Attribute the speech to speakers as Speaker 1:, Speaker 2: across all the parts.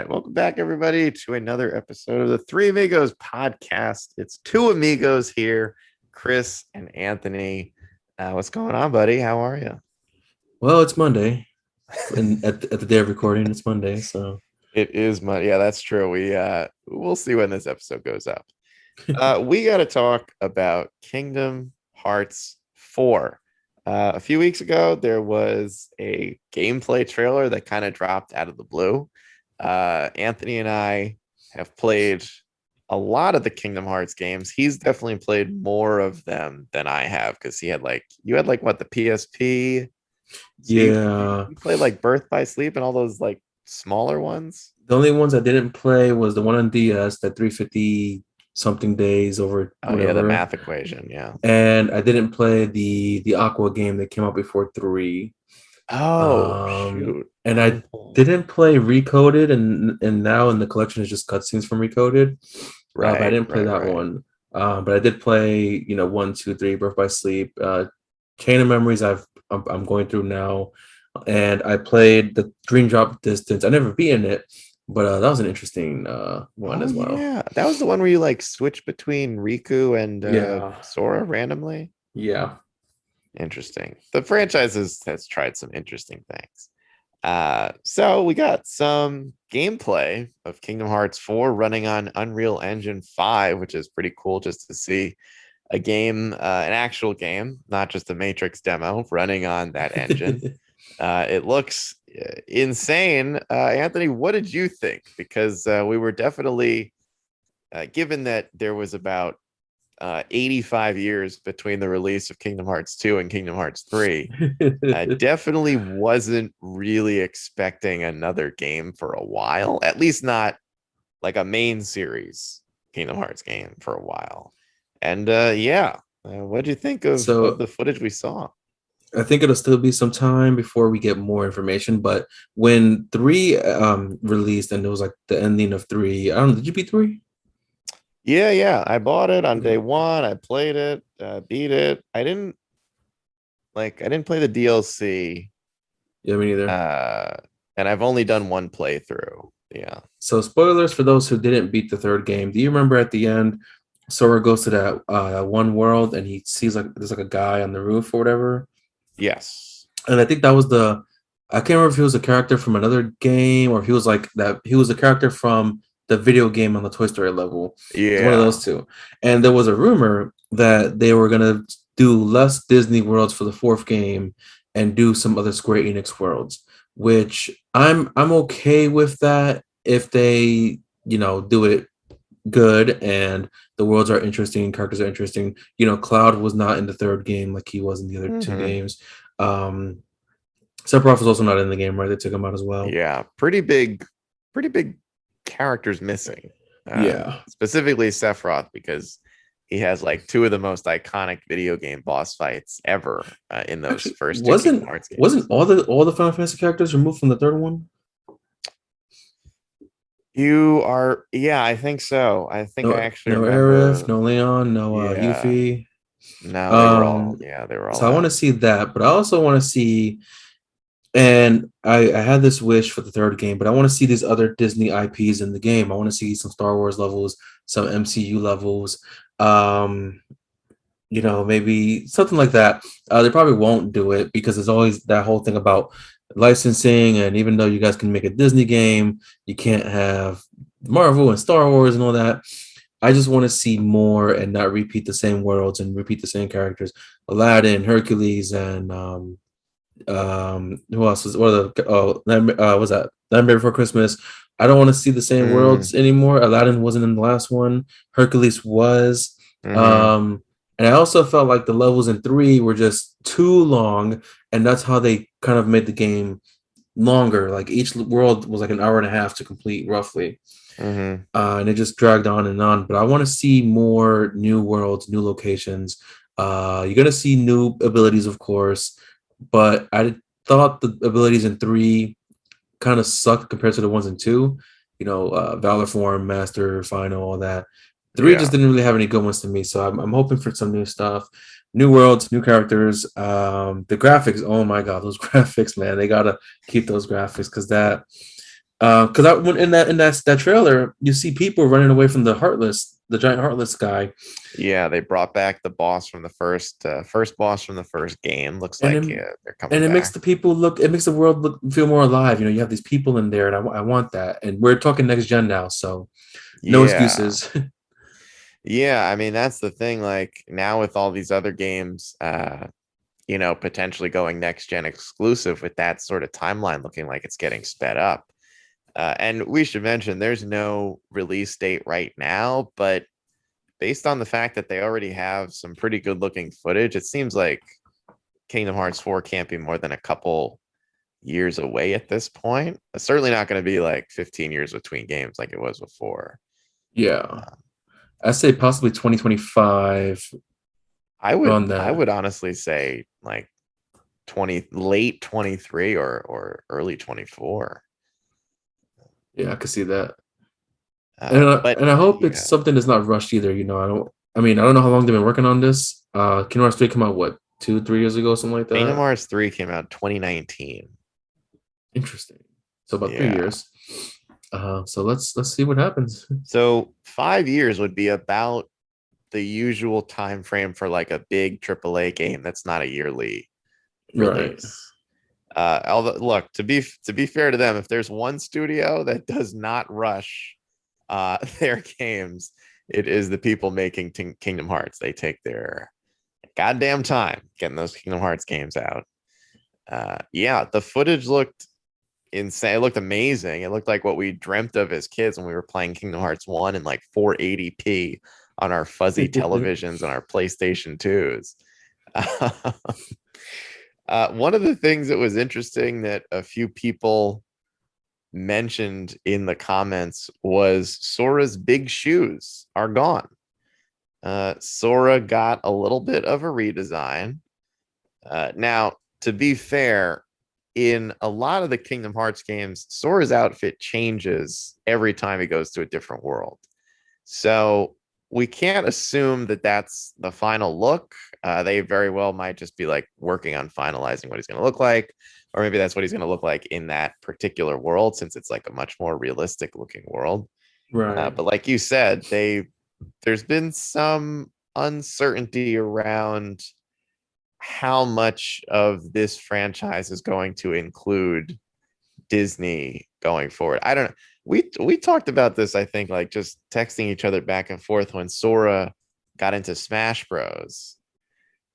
Speaker 1: right. Welcome back, everybody, to another episode of the Three Amigos podcast. It's two amigos here, Chris and Anthony. What's going on, buddy? How are you?
Speaker 2: Well, it's Monday, and at the day of recording, it's Monday. So
Speaker 1: It is Monday. Yeah, that's true. We'll see when this episode goes up. We got to talk about Kingdom Hearts 4. A few weeks ago, there was a gameplay trailer that kind of dropped out of the blue. Anthony and I have played a lot of the Kingdom Hearts games. He's definitely played more of them than I have because you had like what, the PSP? So
Speaker 2: yeah,
Speaker 1: you played like Birth by Sleep and all those like smaller ones.
Speaker 2: the only ones I didn't play was the one on DS, that 350 something days over
Speaker 1: Oh yeah, the
Speaker 2: whatever,
Speaker 1: math equation. Yeah.
Speaker 2: and I didn't play the Aqua game that came out before 3.
Speaker 1: Oh shoot.
Speaker 2: And I
Speaker 1: Oh,
Speaker 2: didn't play Recoded, and now in the collection is just cutscenes from Recoded. But I
Speaker 1: right,
Speaker 2: didn't play
Speaker 1: right,
Speaker 2: that
Speaker 1: right.
Speaker 2: one. But I did play, 1, 2, 3, Birth by Sleep, Chain of Memories. I'm going through now, and I played the Dream Drop Distance. I never beaten it, but that was an interesting one
Speaker 1: Oh
Speaker 2: as well.
Speaker 1: yeah, that was the one where you like switch between Riku and
Speaker 2: Yeah,
Speaker 1: Sora randomly.
Speaker 2: yeah.
Speaker 1: Interesting. The franchise has tried some interesting things. So we got some gameplay of Kingdom Hearts 4 running on Unreal Engine 5, which is pretty cool just to see a game, an actual game, not just a Matrix demo running on that engine. It looks insane. Anthony, what did you think? Because we were definitely, given that there was about 85 years between the release of Kingdom Hearts 2 and Kingdom Hearts 3, I definitely wasn't really expecting another game for a while, at least not like a main series Kingdom Hearts game for a while. And what do you think of
Speaker 2: So
Speaker 1: the footage we saw?
Speaker 2: I think it'll still be some time before we get more information. But when 3 released, and it was like the ending of 3, I don't know, did you beat 3?
Speaker 1: Yeah, I bought it on day
Speaker 2: Okay.
Speaker 1: one. I played it, beat it. I didn't play the DLC,
Speaker 2: Yeah, me neither.
Speaker 1: uh, and I've only done one playthrough. Yeah.
Speaker 2: So, spoilers for those who didn't beat the third game. Do you remember at the end, Sora goes to that one world and he sees like there's like a guy on the roof or whatever?
Speaker 1: Yes.
Speaker 2: And I think that was I can't remember if he was a character from another game or if he was like that. He was a character from the video game on the Toy Story level. It's one of
Speaker 1: Yeah.
Speaker 2: those two. And there was a rumor that they were gonna do less Disney worlds for the fourth game and do some other Square Enix worlds, which I'm okay with that if they do it good and the worlds are interesting, characters are interesting. Cloud was not in the third game like he was in the other two
Speaker 1: Hmm.
Speaker 2: games. um Sephiroth was also not in the game, right? They took him out as well.
Speaker 1: Yeah. Pretty big characters missing.
Speaker 2: Yeah.
Speaker 1: Specifically Sephiroth, because he has like two of the most iconic video game boss fights ever in those
Speaker 2: Actually,
Speaker 1: first two Kingdom
Speaker 2: wasn't
Speaker 1: Hearts
Speaker 2: wasn't
Speaker 1: games.
Speaker 2: all the Final Fantasy characters removed from the third one?
Speaker 1: Yeah, I think so. I think I
Speaker 2: No,
Speaker 1: actually
Speaker 2: no Aerith,
Speaker 1: remember.
Speaker 2: no Leon, no
Speaker 1: Yeah.
Speaker 2: Yuffie.
Speaker 1: No,
Speaker 2: Um,
Speaker 1: they were all
Speaker 2: so I want to
Speaker 1: out.
Speaker 2: see that, but I also want to see, and I had this wish for the third game, but I want to see these other Disney IPs in the game. I want to see some Star Wars levels, some MCU levels. Um, maybe something like that. They probably won't do it because there's always that whole thing about licensing, and even though you guys can make a Disney game, you can't have Marvel and Star Wars and all that. I just want to see more and not repeat the same worlds and repeat the same characters. Aladdin, Hercules, and who else was what are the was that Nightmare Before Christmas? I don't want to see the same
Speaker 1: Mm,
Speaker 2: worlds anymore. Aladdin wasn't in the last one. Hercules was.
Speaker 1: hmm.
Speaker 2: Um, and I also felt like the levels in 3 were just too long, and that's how they kind of made the game longer. Like each world was like an hour and a half to complete, roughly.
Speaker 1: Hmm.
Speaker 2: And it just dragged on and on. But I want to see more new worlds, new locations. You're gonna see new abilities, of course, but I thought the abilities in 3 kind of sucked compared to the ones in 2. Valor Form, Master, Final, all that. 3 just
Speaker 1: Yeah.
Speaker 2: didn't really have any good ones to me, so I'm hoping for some new stuff, new worlds, new characters. The graphics, oh my god, those graphics, man, they gotta keep those graphics because that Because I when in that trailer, you see people running away from the giant heartless guy,
Speaker 1: Yeah, they brought back the boss from the first boss from the first game. Looks
Speaker 2: and
Speaker 1: like
Speaker 2: then
Speaker 1: yeah, they're
Speaker 2: and
Speaker 1: coming
Speaker 2: it makes
Speaker 1: back.
Speaker 2: the people look. It makes the world feel more alive. You have these people in there, and I want that. And we're talking next gen now, so no
Speaker 1: Yeah.
Speaker 2: excuses.
Speaker 1: Yeah, I mean that's the thing. Like now with all these other games, potentially going next gen exclusive with that sort of timeline looking like it's getting sped up. And we should mention there's no release date right now, but based on the fact that they already have some pretty good looking footage, it seems like Kingdom Hearts 4 can't be more than a couple years away at this point. It's certainly not going to be like 15 years between games like it was before.
Speaker 2: Yeah, I say possibly 2025
Speaker 1: I would
Speaker 2: around
Speaker 1: I
Speaker 2: that.
Speaker 1: would honestly say like 20 late 23 or early 24.
Speaker 2: Yeah, I could see that. And
Speaker 1: But
Speaker 2: and I hope it's
Speaker 1: yeah,
Speaker 2: something that's not rushed either. I don't. I mean, I don't know how long they've been working on this. Kingdom Hearts 3 came out what 2, 3 years ago, something like
Speaker 1: Kingdom
Speaker 2: that.
Speaker 1: Hearts 3 came out 2019.
Speaker 2: Interesting. So about three
Speaker 1: Yeah.
Speaker 2: years. So let's see what happens.
Speaker 1: So 5 years would be about the usual time frame for like a big AAA game that's not a yearly
Speaker 2: Right.
Speaker 1: release. Although, look, to be fair to them, if there's one studio that does not rush their games, it is the people making Kingdom Hearts. They take their goddamn time getting those Kingdom Hearts games out. Yeah, the footage looked insane. It looked amazing. It looked like what we dreamt of as kids when we were playing Kingdom Hearts 1 in like 480p on our fuzzy televisions and our PlayStation 2s. One of the things that was interesting that a few people mentioned in the comments was Sora's big shoes are gone. Sora got a little bit of a redesign. Now, to be fair, in a lot of the Kingdom Hearts games, Sora's outfit changes every time he goes to a different world. So we can't assume that that's the final look. They very well might just be like working on finalizing what he's going to look like, or maybe that's what he's going to look like in that particular world, since it's like a much more realistic looking world.
Speaker 2: Right.
Speaker 1: But like you said, there's been some uncertainty around how much of this franchise is going to include Disney going forward. I don't know. We talked about this, I think, like just texting each other back and forth when Sora got into Smash Bros.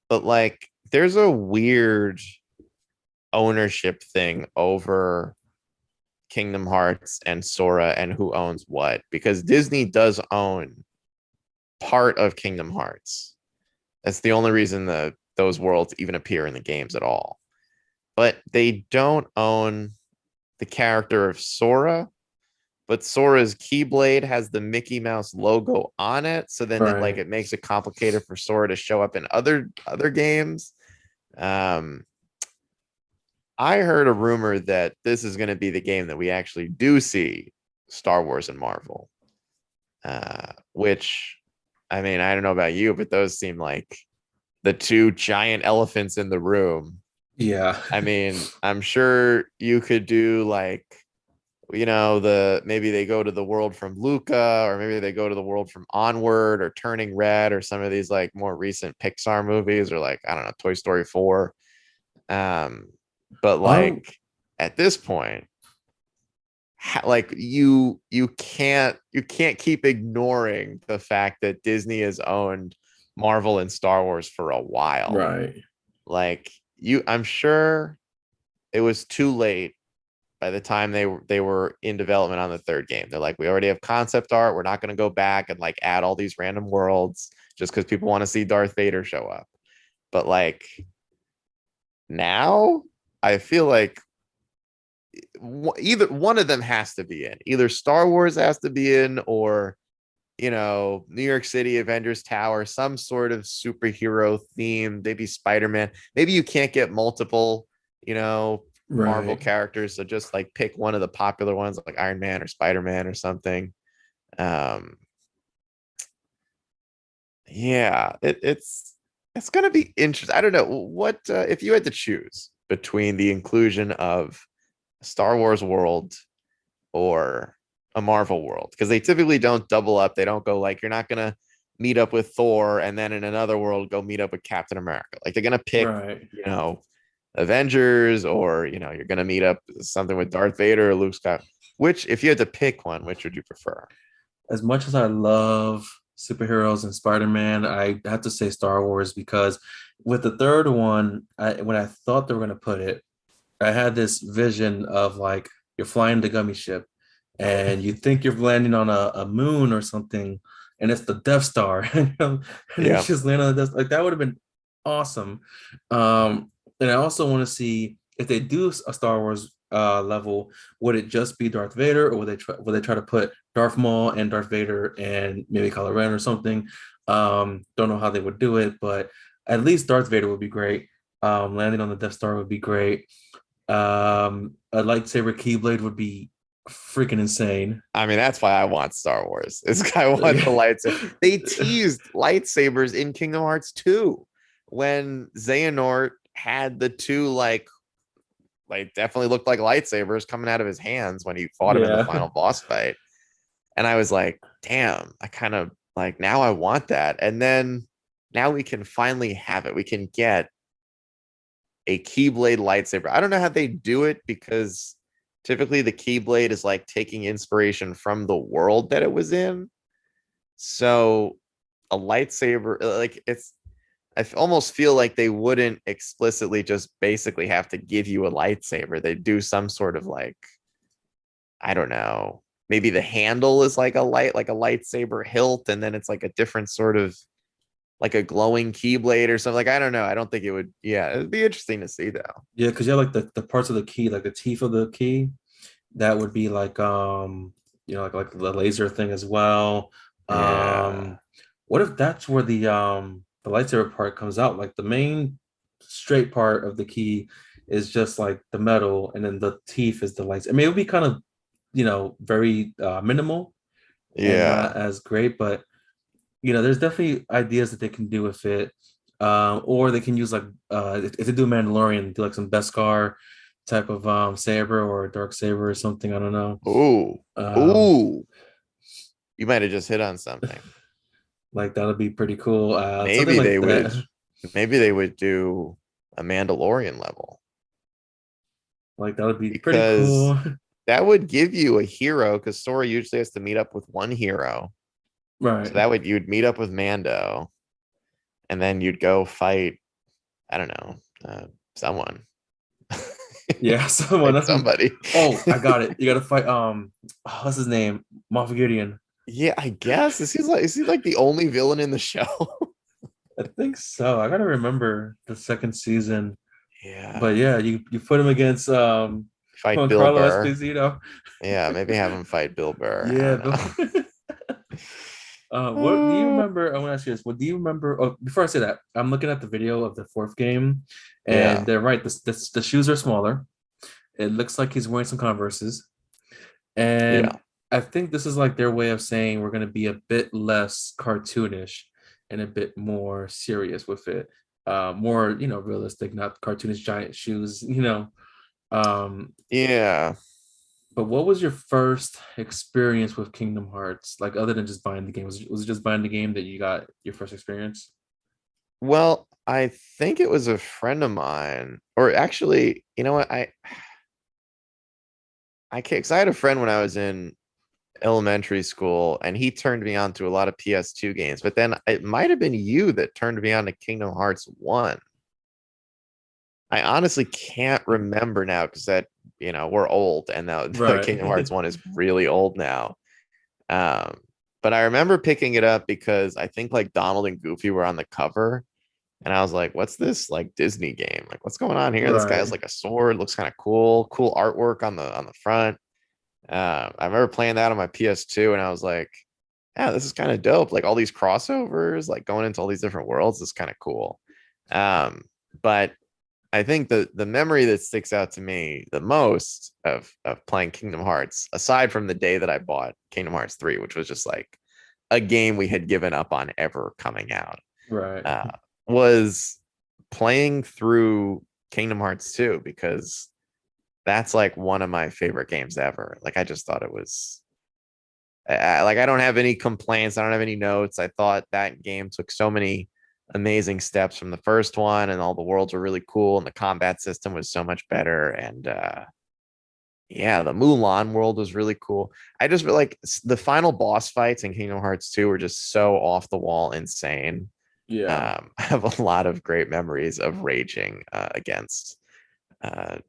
Speaker 1: But like there's a weird ownership thing over Kingdom Hearts and Sora and who owns what, because Disney does own part of Kingdom Hearts. That's the only reason those worlds even appear in the games at all. But they don't own the character of Sora, but Sora's Keyblade has the Mickey Mouse logo on it. So then
Speaker 2: Right.
Speaker 1: it makes it complicated for Sora to show up in other games. Um, I heard a rumor that this is going to be the game that we actually do see Star Wars and Marvel, which I mean, I don't know about you, but those seem like the two giant elephants in the room.
Speaker 2: Yeah.
Speaker 1: I mean, I'm sure you could do like, the maybe they go to the world from Luca, or maybe they go to the world from Onward or Turning Red, or some of these like more recent Pixar movies, or like, I don't know, Toy Story 4. Um, but
Speaker 2: Um.
Speaker 1: like at this point, like you can't keep ignoring the fact that Disney has owned Marvel and Star Wars for a while.
Speaker 2: Right.
Speaker 1: Like I'm sure it was too late by the time they were in development on the third game. They're like, we already have concept art. We're not going to go back and like add all these random worlds just because people want to see Darth Vader show up. But like now, I feel like either one of them has to be in. Either Star Wars has to be in, or New York City Avengers Tower, some sort of superhero theme, maybe Spider-Man. Maybe you can't get multiple, Marvel
Speaker 2: Right.
Speaker 1: characters, so just like pick one of the popular ones like Iron Man or Spider-Man or something. Um yeah, it's gonna be interesting. I don't know what if you had to choose between the inclusion of Star Wars world or a Marvel world, because they typically don't double up. They don't go like, you're not gonna meet up with Thor and then in another world go meet up with Captain America. Like they're gonna pick,
Speaker 2: Right.
Speaker 1: Avengers, or you're gonna meet up something with Darth Vader or Luke Skywalker. Which, if you had to pick one, which would you prefer?
Speaker 2: As much as I love superheroes and Spider-Man, I have to say Star Wars because with the third one, when I thought they were gonna put it, I had this vision of like you're flying the gummy ship and you think you're landing on a moon or something, and it's the Death Star, and you
Speaker 1: Yeah.
Speaker 2: just land on the Death. Like that would have been awesome. And I also want to see if they do a Star Wars level, would it just be Darth Vader, or would they try to put Darth Maul and Darth Vader and maybe Kylo Ren or something? Don't know how they would do it, but at least Darth Vader would be great. Landing on the Death Star would be great. A lightsaber keyblade would be freaking insane.
Speaker 1: I mean, that's why I want Star Wars. I want the lightsaber. They teased lightsabers in Kingdom Hearts 2 when Xehanort had the two definitely looked like lightsabers coming out of his hands when he fought him in the
Speaker 2: Yeah.
Speaker 1: final boss fight. And I was like, damn, I kind of like, now I want that. And then now we can finally have it. We can get a Keyblade lightsaber. I don't know how they do it, because typically the Keyblade is like taking inspiration from the world that it was in. So a lightsaber, I almost feel like they wouldn't explicitly just basically have to give you a lightsaber. They do some sort of I don't know, maybe the handle is like a lightsaber hilt, and then it's like a different sort of like a glowing keyblade or something. Like, I don't know. I don't think it would. Yeah, it'd be interesting to see though.
Speaker 2: Yeah, because you have like the parts of the key, like the teeth of the key, that would be like like the laser thing as well.
Speaker 1: Yeah,
Speaker 2: What if that's where the lightsaber part comes out? Like the main straight part of the key is just like the metal, and then the teeth is the lights. I mean, it would be kind of very minimal and
Speaker 1: yeah,
Speaker 2: not as great, but there's definitely ideas that they can do with it. Or they can use like if they do Mandalorian, do like some Beskar type of saber or dark saber or something. I don't know.
Speaker 1: ooh,
Speaker 2: Um,
Speaker 1: ooh. You might have just hit on something.
Speaker 2: like that would be pretty cool. Something
Speaker 1: Maybe
Speaker 2: like
Speaker 1: they would.
Speaker 2: that.
Speaker 1: Maybe they would do a Mandalorian level,
Speaker 2: Like that would be pretty
Speaker 1: because
Speaker 2: cool.
Speaker 1: that would give you a hero. Because Sora usually has to meet up with one hero, so
Speaker 2: Right.
Speaker 1: that would you'd meet up with Mando, and then you'd go fight. I don't know, someone,
Speaker 2: Yeah. Someone.
Speaker 1: fight somebody.
Speaker 2: Oh, I got it. You got to fight. What's his name? Moff Gideon.
Speaker 1: Yeah, I guess is he like the only villain in the show?
Speaker 2: I think so. I gotta remember the second season. But
Speaker 1: Yeah,
Speaker 2: yeah, you put him against
Speaker 1: fight Bill
Speaker 2: Giancarlo
Speaker 1: Burr.
Speaker 2: Esposito.
Speaker 1: Yeah, maybe have him fight Bill Burr. I
Speaker 2: Yeah,
Speaker 1: don't
Speaker 2: Bill. What do you
Speaker 1: know.
Speaker 2: remember? I want to ask you this. What do you remember? Oh, before I say that, I'm looking at the video of the fourth game, and
Speaker 1: Yeah,
Speaker 2: they're right. The shoes are smaller. It looks like he's wearing some Converses,
Speaker 1: yeah,
Speaker 2: and I think this is like their way of saying we're going to be a bit less cartoonish and a bit more serious with it. More, realistic, not cartoonish giant shoes. Um,
Speaker 1: yeah.
Speaker 2: But what was your first experience with Kingdom Hearts? Like other than just buying the game, was it just buying the game that you got your first experience?
Speaker 1: Well, I think it was a friend of mine, or actually, you know what? I can't, because I had a friend when I was in elementary school, and he turned me on to a lot of PS2 games. But then it might have been you that turned me on to Kingdom Hearts 1. I honestly can't remember now, because we're old, and now the
Speaker 2: Right.
Speaker 1: Kingdom Hearts 1 is really old now. Um, but I remember picking it up because I think like Donald and Goofy were on the cover, and I was like, "What's this like Disney game? Like, what's going on here? This guy has
Speaker 2: Right.
Speaker 1: like a sword, looks kind of cool, cool artwork on the front." I remember playing that on my PS2, and I was like, "Yeah, this is kind of dope. Like all these crossovers, like going into all these different worlds is kind of cool." But I think the memory that sticks out to me the most of playing Kingdom Hearts, aside from the day that I bought Kingdom Hearts 3, which was just like a game we had given up on ever coming out,
Speaker 2: Right.
Speaker 1: uh, was playing through Kingdom Hearts 2, because that's like one of my favorite games ever. Like I just thought it was like I don't have any complaints. I don't have any notes. I thought that game took so many amazing steps from the first one, and all the worlds were really cool, and the combat system was so much better. And yeah, the Mulan world was really cool. I just feel like the final boss fights in Kingdom Hearts 2 were just so off the wall insane.
Speaker 2: Yeah.
Speaker 1: I have a lot of great memories of raging against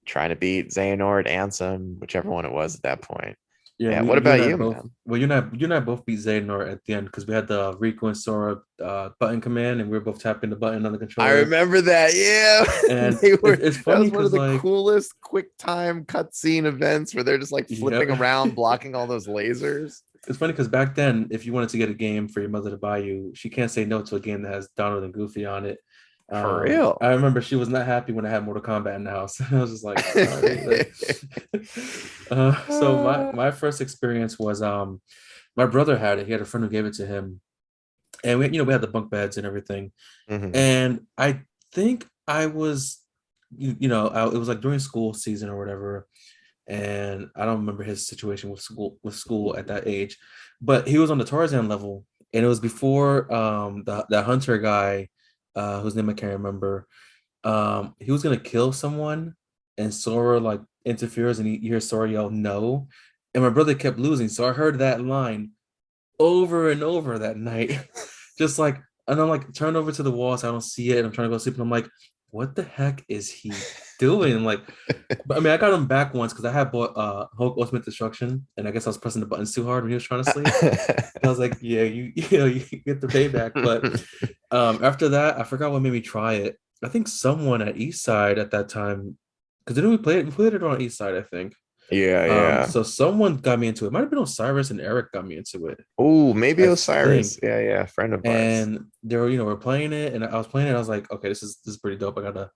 Speaker 1: trying to beat Xehanort, Ansem, whichever one it was at that point.
Speaker 2: Yeah,
Speaker 1: Yeah. What
Speaker 2: you and
Speaker 1: about
Speaker 2: I
Speaker 1: you,
Speaker 2: both.
Speaker 1: man?
Speaker 2: Well, you and I both beat Xehanort at the end because we had the Riku and Sora button command, and we were both tapping the button on the
Speaker 1: I
Speaker 2: controller.
Speaker 1: remember that. Yeah.
Speaker 2: And
Speaker 1: They were,
Speaker 2: it's
Speaker 1: that
Speaker 2: funny
Speaker 1: was one of
Speaker 2: because
Speaker 1: the
Speaker 2: like,
Speaker 1: coolest quick time cutscene events where they're just like flipping
Speaker 2: yeah,
Speaker 1: around, blocking all those lasers.
Speaker 2: it's funny because back then, if you wanted to get a game for your mother to buy you, she can't say no to a game that has Donald and Goofy on it.
Speaker 1: For real.
Speaker 2: I remember she was not happy when I had Mortal Kombat in the house. I was just like, sorry. Like, so my first experience was my brother had it. He had a friend who gave it to him, and we had the bunk beds and everything.
Speaker 1: Mhm.
Speaker 2: And I think I was, it was like during school season or whatever, and I don't remember his situation with school at that age, but he was on the Tarzan level, and it was before the hunter guy, whose name I can't remember. He was gonna kill someone, and Sora like interferes, and you hear Sora yell no, and my brother kept losing, so I heard that line over and over that night. Just like, and I'm like, turn over to the wall so I don't see it. And I'm trying to go to sleep. And I'm like, what the heck is he doing? Like, but I mean, I got him back once because I had bought Hulk Ultimate Destruction, and I guess I was pressing the buttons too hard when he was trying to sleep. And I was like, yeah, you get the payback. But after that, I forgot what made me try it. I think someone at Eastside at that time, because didn't we play it? We played it on Eastside, I think.
Speaker 1: Yeah, yeah.
Speaker 2: So someone got me into it. Might have been Osiris and Eric got me into it,
Speaker 1: Oh, maybe
Speaker 2: I
Speaker 1: Osiris.
Speaker 2: think.
Speaker 1: Yeah, yeah, friend of ours.
Speaker 2: And they were, we're playing it, and I was playing it. I was like, okay, this is pretty dope. I gotta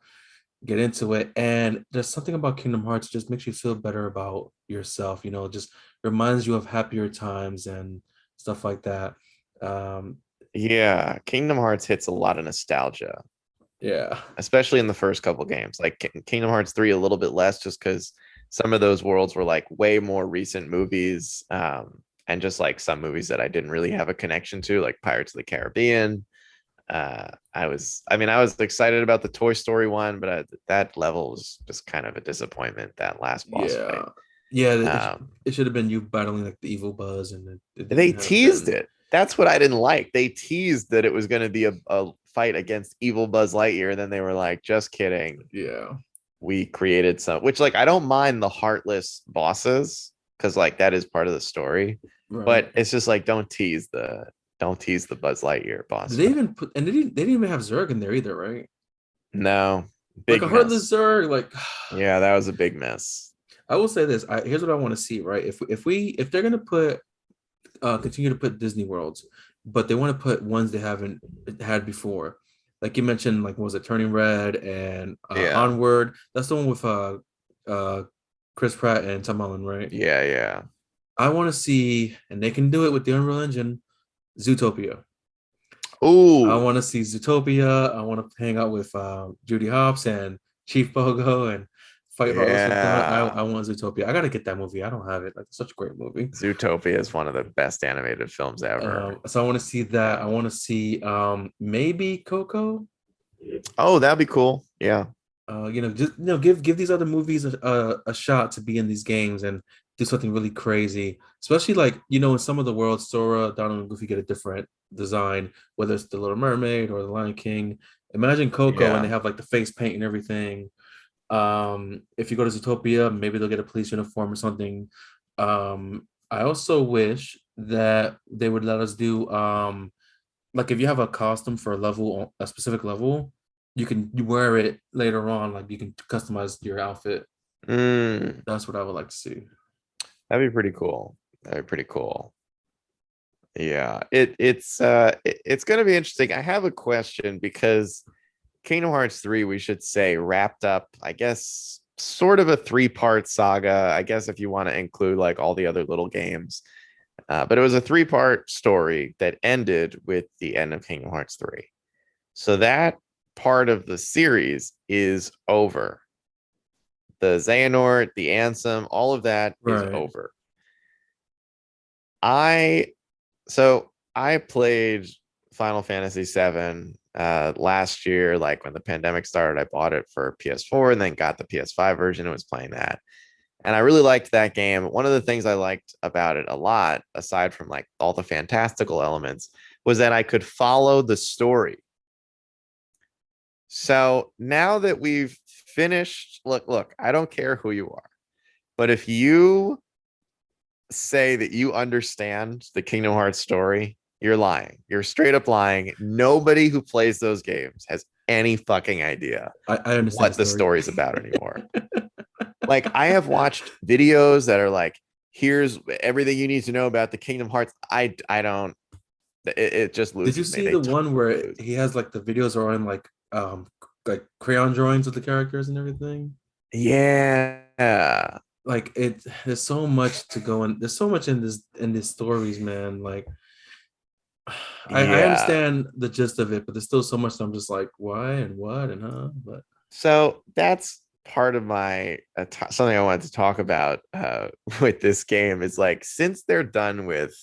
Speaker 2: get into it. And there's something about Kingdom Hearts just makes you feel better about yourself. Just reminds you of happier times and stuff like that. Um,
Speaker 1: Yeah, Kingdom Hearts hits a lot of nostalgia,
Speaker 2: yeah,
Speaker 1: especially in the first couple games. Like Kingdom Hearts 3 a little bit less just because some of those worlds were like way more recent movies. And just like some movies that I didn't really have a connection to, like Pirates of the Caribbean. I was excited about the Toy Story one, but that level was just kind of a disappointment, that last boss fight.
Speaker 2: yeah, yeah.
Speaker 1: Um,
Speaker 2: It should have been you battling like the evil Buzz, and it
Speaker 1: they
Speaker 2: didn't
Speaker 1: teased
Speaker 2: happen.
Speaker 1: it. That's what I didn't like. They teased that it was going to be a fight against evil Buzz Lightyear. And then they were like, just kidding.
Speaker 2: Yeah,
Speaker 1: We created some, which like I don't mind the heartless bosses because like that is part of the story.
Speaker 2: right.
Speaker 1: But it's just like don't tease the Buzz Lightyear boss
Speaker 2: Did they
Speaker 1: fight.
Speaker 2: even put? And they didn't even have Zurg in there either, right?
Speaker 1: No,
Speaker 2: Like
Speaker 1: big
Speaker 2: a heartless
Speaker 1: mess.
Speaker 2: Zerg, like
Speaker 1: Yeah, that was a big mess.
Speaker 2: I will say this. Here's what I want to see. Right, if they're gonna put continue to put Disney worlds, but they want to put ones they haven't had before, like you mentioned, like what was it, Turning Red and
Speaker 1: Yeah.
Speaker 2: Onward. That's the one with uh Chris Pratt and Tom Holland, right?
Speaker 1: Yeah, yeah.
Speaker 2: I want to see, and they can do it with the Unreal Engine, Zootopia. I
Speaker 1: Oh,
Speaker 2: want to see Zootopia. I want to hang out with Judy Hopps and Chief Bogo and fight Heartless with them.
Speaker 1: yeah.
Speaker 2: I want Zootopia. I gotta get that movie. I don't have it. Like, it's such a great movie.
Speaker 1: Zootopia is one of the best animated films ever.
Speaker 2: So I want to see that. I want to see maybe Coco.
Speaker 1: Oh, that'd be cool. Yeah.
Speaker 2: Just give these other movies a shot to be in these games and do something really crazy. Especially like in some of the worlds, Sora, Donald, and Goofy get a different design, whether it's the Little Mermaid or the Lion King. Imagine Coco and they
Speaker 1: Yeah.
Speaker 2: have like the face paint and everything. If you go to Zootopia, maybe they'll get a police uniform or something. I also wish that they would let us do like if you have a costume for a specific level, you wear it later on, like you can customize your outfit.
Speaker 1: Mm,
Speaker 2: That's what I would like to see.
Speaker 1: that'd be pretty cool. That'd be pretty cool. Yeah. It's gonna be interesting. I have a question because Kingdom Hearts 3, we should say, wrapped up, I guess, sort of a three-part saga. I guess if you want to include like all the other little games. But it was a three-part story that ended with the end of Kingdom Hearts 3. So that part of the series is over. The Xehanort, the Ansem, all of that is
Speaker 2: Right.
Speaker 1: over. I so I played Final Fantasy VII last year, like when the pandemic started. I bought it for PS4 and then got the PS5 version and was playing that. And I really liked that game. One of the things I liked about it a lot, aside from like all the fantastical elements, was that I could follow the story. So now that we've finished, look, I don't care who you are, but if you say that you understand the Kingdom Hearts story, you're lying. You're straight up lying. Nobody who plays those games has any fucking idea
Speaker 2: I understand the
Speaker 1: what the
Speaker 2: story.
Speaker 1: story's about anymore. Like, I have watched videos that are like, here's everything you need to know about the Kingdom Hearts. I don't, it just
Speaker 2: Did you
Speaker 1: loses me.
Speaker 2: see
Speaker 1: They
Speaker 2: the
Speaker 1: totally
Speaker 2: one where
Speaker 1: lose.
Speaker 2: he has like the videos are on like crayon drawings of the characters and everything?
Speaker 1: Yeah.
Speaker 2: Like there's so much to go in. There's so much in these stories, man. Like I
Speaker 1: Yeah.
Speaker 2: understand the gist of it, but there's still so much that I'm just like, why and what and huh? But
Speaker 1: So that's part of my something I wanted to talk about with this game is like, since they're done with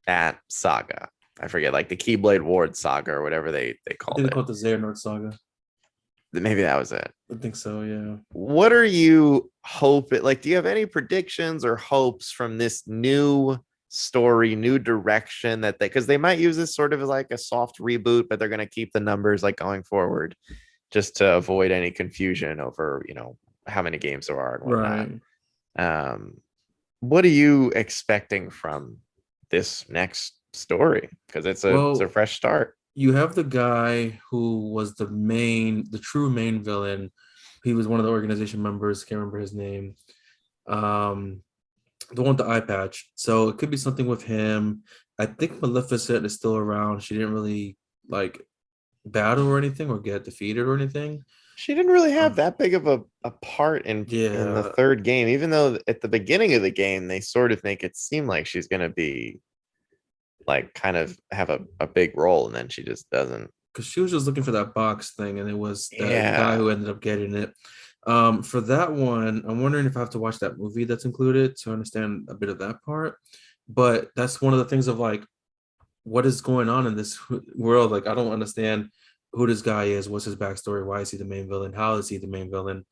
Speaker 1: that saga, I forget, like the Keyblade Ward saga or whatever they
Speaker 2: I
Speaker 1: called
Speaker 2: think they
Speaker 1: it.
Speaker 2: call it the Xehanort Saga.
Speaker 1: Maybe that was it.
Speaker 2: I think so, yeah.
Speaker 1: What are you hoping? Like, do you have any predictions or hopes from this new story, new direction that because they might use this sort of like a soft reboot, but they're going to keep the numbers like going forward just to avoid any confusion over, how many games there are and whatnot.
Speaker 2: Right.
Speaker 1: Um, what are you expecting from this next story? Because it's a
Speaker 2: Well,
Speaker 1: fresh start.
Speaker 2: you have the guy who was the true main villain. He was one of the organization members. Can't remember his name. Um, the one with the eye patch. So it could be something with him. I think Maleficent is still around. She didn't really like battle or anything or get defeated or anything.
Speaker 1: She didn't really have
Speaker 2: Um,
Speaker 1: that big of a part in the
Speaker 2: yeah,
Speaker 1: third game, even though at the beginning of the game they sort of make it seem like she's gonna be like kind of have a big role, and then she just doesn't.
Speaker 2: because she was just looking for that box thing, and it was the guy
Speaker 1: Yeah.
Speaker 2: who ended up getting it. For that one, I'm wondering if I have to watch that movie that's included to understand a bit of that part. But that's one of the things of like, what is going on in this world? Like, I don't understand who this guy is. What's his backstory? Why is he the main villain? How is he the main villain?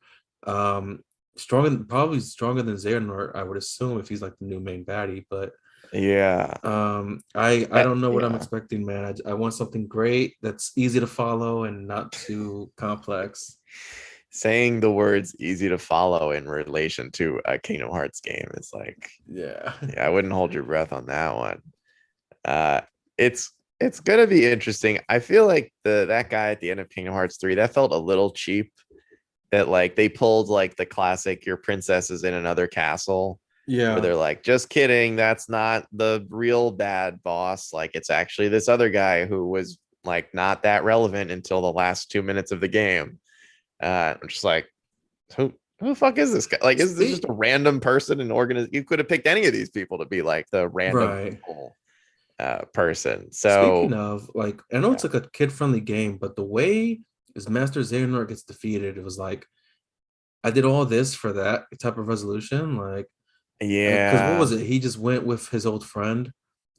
Speaker 2: Um, probably stronger than Xehanort, I would assume, if he's like the new main baddie. But
Speaker 1: Yeah.
Speaker 2: I don't know what I'm
Speaker 1: Yeah.
Speaker 2: expecting, man. I want something great that's easy to follow and not too complex.
Speaker 1: Saying the words easy to follow in relation to a Kingdom Hearts game is like,
Speaker 2: Yeah.
Speaker 1: yeah, I wouldn't hold your breath on that one. Uh, it's gonna be interesting. I feel like that guy at the end of Kingdom Hearts 3, that felt a little cheap. That like they pulled like the classic "your princess is in another castle," where
Speaker 2: Yeah.
Speaker 1: they're like, just kidding, that's not the real bad boss. Like, it's actually this other guy who was like not that relevant until the last 2 minutes of the game. I'm just like, who the fuck is this guy? Like, is this just
Speaker 2: Speak
Speaker 1: a random person and you could have picked any of these people to be like the random
Speaker 2: right.
Speaker 1: evil person.
Speaker 2: Speaking
Speaker 1: So
Speaker 2: of, like, I know
Speaker 1: yeah.
Speaker 2: it's like a kid-friendly game, but the way his Master Xehanort gets defeated, it was like I did all this for that type of resolution. Like, because what
Speaker 1: Yeah.
Speaker 2: was it? He just went with his old friend,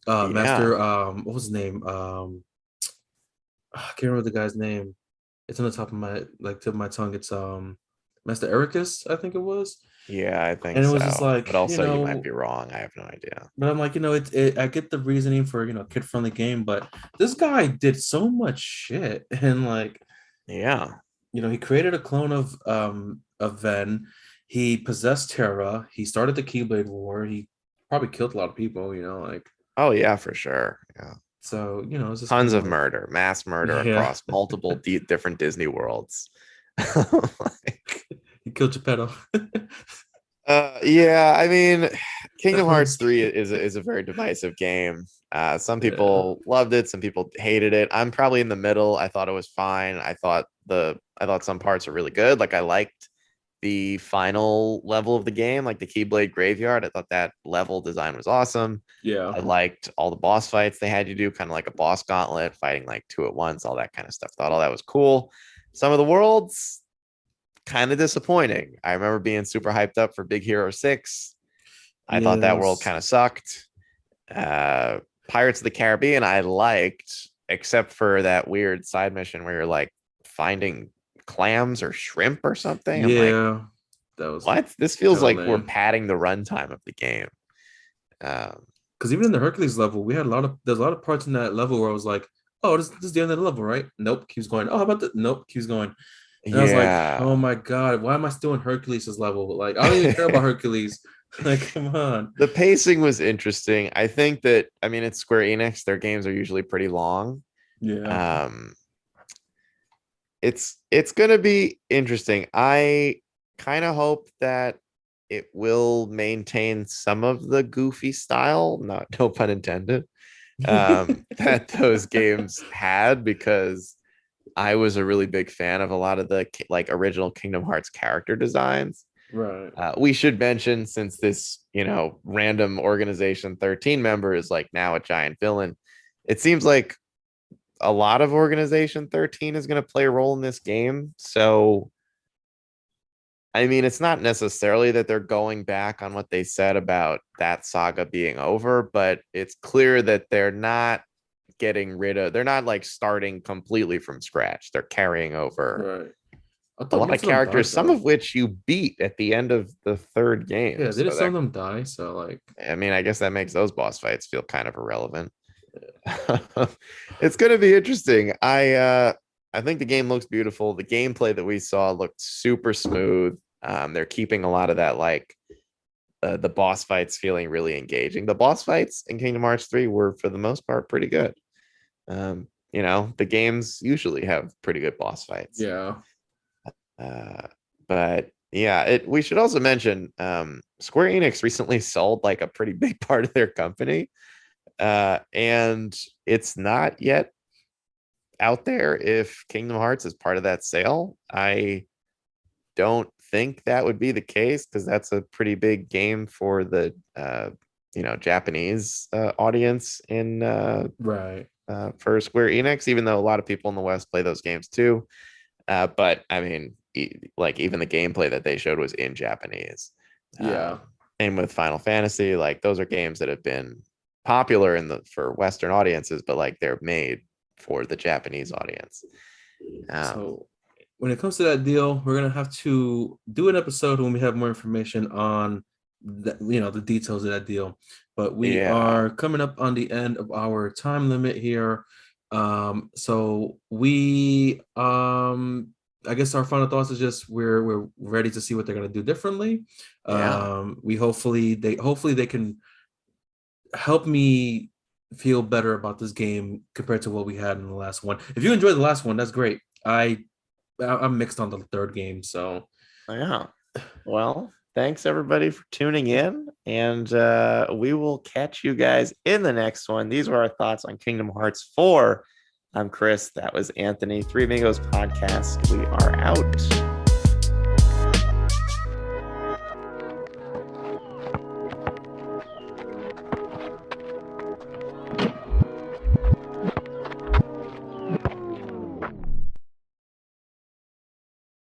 Speaker 1: Yeah.
Speaker 2: Master. What was his name? I can't remember the guy's name. It's on the top of my like tip of my tongue. It's Master Ericus, I think it was.
Speaker 1: Yeah, I think
Speaker 2: And it was just
Speaker 1: so. But
Speaker 2: like,
Speaker 1: also you might be wrong. I have no idea.
Speaker 2: but I'm like, I get the reasoning for kid friendly game, but this guy did so much shit, and like,
Speaker 1: Yeah.
Speaker 2: he created a clone of Ven. He possessed Terra. He started the Keyblade War. He probably killed a lot of people. Like,
Speaker 1: Oh yeah, for sure. Yeah.
Speaker 2: so it's just kind
Speaker 1: Tons
Speaker 2: of
Speaker 1: of
Speaker 2: like,
Speaker 1: murder, mass murder
Speaker 2: yeah,
Speaker 1: across multiple different Disney worlds. Like,
Speaker 2: he killed Geppetto.
Speaker 1: yeah, I mean, Kingdom Hearts 3 is a very divisive game. Some
Speaker 2: Yeah,
Speaker 1: people loved it, some people hated it. I'm probably in the middle. I thought it was fine. I thought some parts were really good. Like, I liked the final level of the game, like the Keyblade Graveyard. I thought that level design was awesome.
Speaker 2: yeah,
Speaker 1: I liked all the boss fights they had you do, kind of like a boss gauntlet, fighting like two at once, all that kind of stuff. Thought all that was cool. Some of the worlds, kind of disappointing. I remember being super hyped up for Big Hero 6. I thought that world
Speaker 2: Yes.
Speaker 1: kind of sucked. Pirates of the Caribbean I liked, except for that weird side mission where you're like finding clams or shrimp or something. I'm like,
Speaker 2: Yeah. That was
Speaker 1: what? This feels
Speaker 2: hella
Speaker 1: like we're
Speaker 2: lame.
Speaker 1: padding the runtime of the game. Um,
Speaker 2: Because even in the Hercules level, we had there's a lot of parts in that level where I was like, oh, this is the end of the level, right? Nope, keeps going. Oh, how about that? Nope, keeps going. And I was like, oh
Speaker 1: yeah.
Speaker 2: my God, why am I still in Hercules' level? Like, I don't even care about Hercules. Like, come on.
Speaker 1: The pacing was interesting. I think that, I mean, it's Square Enix. Their games are usually pretty long.
Speaker 2: Yeah.
Speaker 1: Um, it's gonna be interesting. I kind of hope that it will maintain some of the goofy style, not no pun intended, that those games had, because I was a really big fan of a lot of the like original Kingdom Hearts character designs.
Speaker 2: Right.
Speaker 1: We should mention, since this, random organization 13 member is like now a giant villain, it seems like a lot of organization 13 is going to play a role in this game. So I mean, it's not necessarily that they're going back on what they said about that saga being over, but it's clear that they're not like starting completely from scratch. They're carrying over
Speaker 2: Right. I
Speaker 1: a
Speaker 2: thought
Speaker 1: lot of
Speaker 2: most of them
Speaker 1: characters,
Speaker 2: died
Speaker 1: some of
Speaker 2: though.
Speaker 1: which you beat at the end of the third game.
Speaker 2: Yeah, didn't
Speaker 1: So
Speaker 2: some
Speaker 1: that,
Speaker 2: of them die? So like,
Speaker 1: I mean, I guess that makes those boss fights feel kind of irrelevant. It's going to be interesting. I think the game looks beautiful. The gameplay that we saw looked super smooth. They're keeping a lot of that, like the boss fights feeling really engaging. The boss fights in Kingdom Hearts 3 were for the most part pretty good. The games usually have pretty good boss fights.
Speaker 2: yeah.
Speaker 1: Uh, but yeah, we should also mention Square Enix recently sold like a pretty big part of their company. And it's not yet out there if Kingdom Hearts is part of that sale. I don't think that would be the case, because that's a pretty big game for the Japanese audience in
Speaker 2: Right.
Speaker 1: for Square Enix, even though a lot of people in the West play those games too. But I mean, like even the gameplay that they showed was in Japanese.
Speaker 2: Yeah.
Speaker 1: And with Final Fantasy, like those are games that have been popular for Western audiences, but like they're made for the Japanese audience. Um,
Speaker 2: So when it comes to that deal, we're gonna have to do an episode when we have more information on the details of that deal. But we
Speaker 1: yeah,
Speaker 2: are coming up on the end of our time limit here. So we I guess our final thoughts is just we're ready to see what they're gonna do differently.
Speaker 1: yeah,
Speaker 2: We hopefully they can help me feel better about this game compared to what we had in the last one. If you enjoyed the last one, that's great. I'm mixed on the third game, so
Speaker 1: yeah. Well, thanks everybody for tuning in, and we will catch you guys in the next one. These were our thoughts on Kingdom Hearts 4. I'm Chris. That was Anthony. Three Amigos Podcast. We are out.